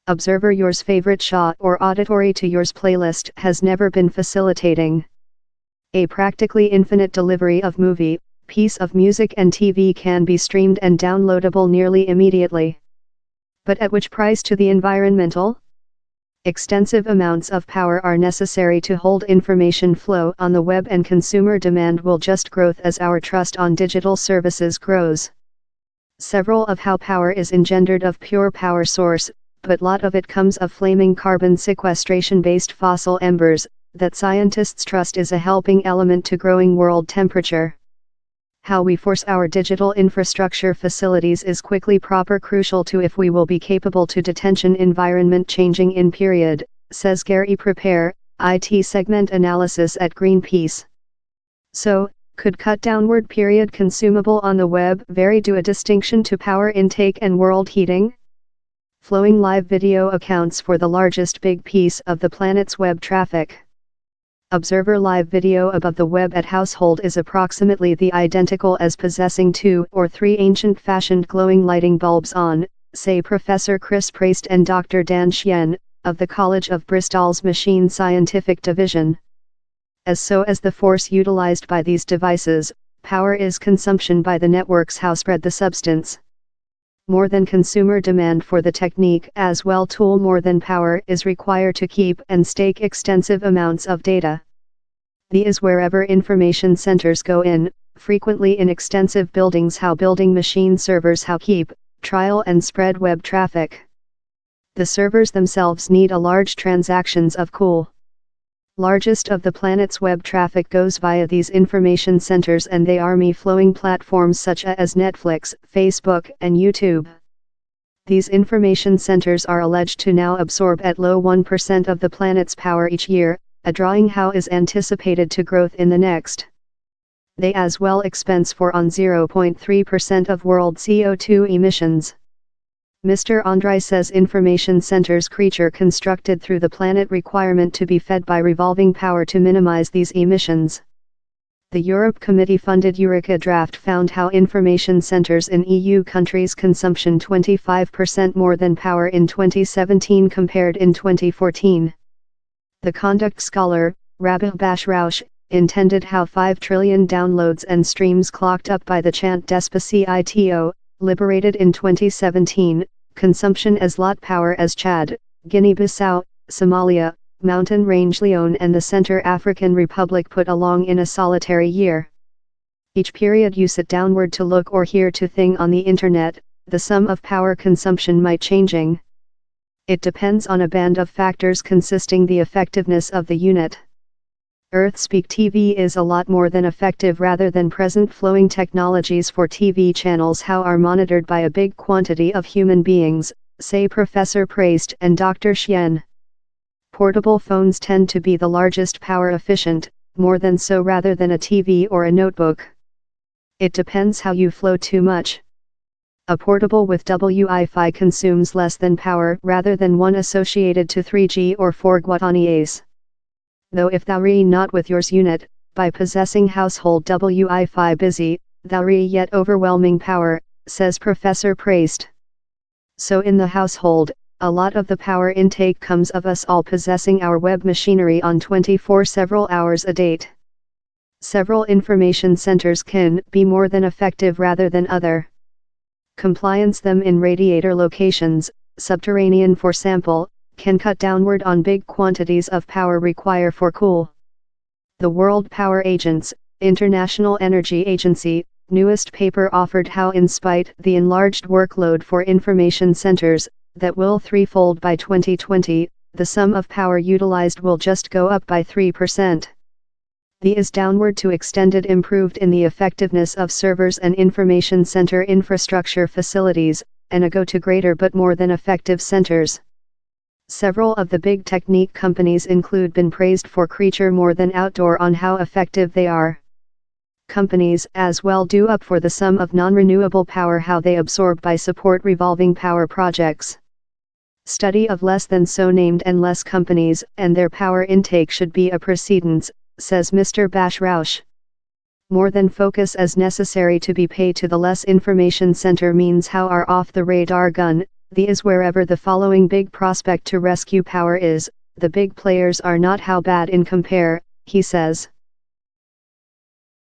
Observer yours favorite shot or auditory to yours playlist has never been facilitating a practically infinite delivery of movie, piece of music and TV can be streamed and downloadable nearly immediately. But at which price to the environmental? Extensive amounts of power are necessary to hold information flow on the web, and consumer demand will just grow as our trust on digital services grows. Several of how power is engendered of pure power source, but lot of it comes of flaming carbon sequestration based fossil embers, that scientists trust is a helping element to growing world temperature. How we force our digital infrastructure facilities is quickly proper crucial to if we will be capable to detention environment changing in period, says Gary Prepare, IT segment analysis at Greenpeace. So, could cut downward period consumable on the web vary do a distinction to power intake and world heating? Flowing live video accounts for the largest big piece of the planet's web traffic. Observer live video above the web at household is approximately the identical as possessing 2 or 3 ancient-fashioned glowing lighting bulbs on, say Professor Chris Praist and Dr. Dan Chien, of the College of Bristol's Machine Scientific Division. As the force utilized by these devices, power is consumption by the networks how spread the substance. More than consumer demand for the technique as well tool more than power is required to keep and stake extensive amounts of data. The is wherever information centers go in, frequently in extensive buildings how building machine servers how keep, trial and spread web traffic. The servers themselves need a large transactions of cool. Largest of the planet's web traffic goes via these information centers, and they are flowing platforms such as Netflix, Facebook, and YouTube. These information centers are alleged to now absorb at low 1% of the planet's power each year, a drawing how is anticipated to growth in the next. They as well expense for on 0.3% of world CO2 emissions. Mr. Andrei says information centers creature constructed through the planet requirement to be fed by revolving power to minimize these emissions. The Europe Committee funded Eureka draft found how information centers in EU countries consumption 25% more than power in 2017 compared in 2014. The conduct scholar, Rabih Bashraush, intended how 5 trillion downloads and streams clocked up by the Chant Despacito, liberated in 2017, consumption as lot power as Chad, Guinea-Bissau, Somalia, Mountain Range Leone and the Central African Republic put along in a solitary year. Each period you sit downward to look or hear to thing on the internet, the sum of power consumption might changing. It depends on a band of factors consisting the effectiveness of the unit. EarthSpeak TV is a lot more than effective rather than present flowing technologies for TV channels how are monitored by a big quantity of human beings, say Professor Praist and Dr. Chien. Portable phones tend to be the largest power efficient, more than so rather than a TV or a notebook. It depends how you flow too much. A portable with Wi-Fi consumes less than power rather than one associated to 3G or 4G. Though if thou re not with yours unit, by possessing household Wi-Fi busy, thou re yet overwhelming power, says Professor Praist. So in the household, a lot of the power intake comes of us all possessing our web machinery on 24 several hours a day. Several information centers can be more than effective rather than other. Compliance them in radiator locations, subterranean for sample, can cut downward on big quantities of power require for cool. The World Power Agents, International Energy Agency, newest paper offered how in spite the enlarged workload for information centers, that will threefold by 2020, the sum of power utilized will just go up by 3%. The is downward to extended improved in the effectiveness of servers and information center infrastructure facilities, and a go to greater but more than effective centers. Several of the big technique companies include been praised for creature more than outdoor on how effective they are. Companies as well do up for the sum of non-renewable power how they absorb by support revolving power projects. Study of less than so named and less companies and their power intake should be a precedence, says Mr. Bashraush. More than focus as necessary to be paid to the less information center means how are off the radar gun, the is wherever the following big prospect to rescue power is, the big players are not how bad in compare, he says.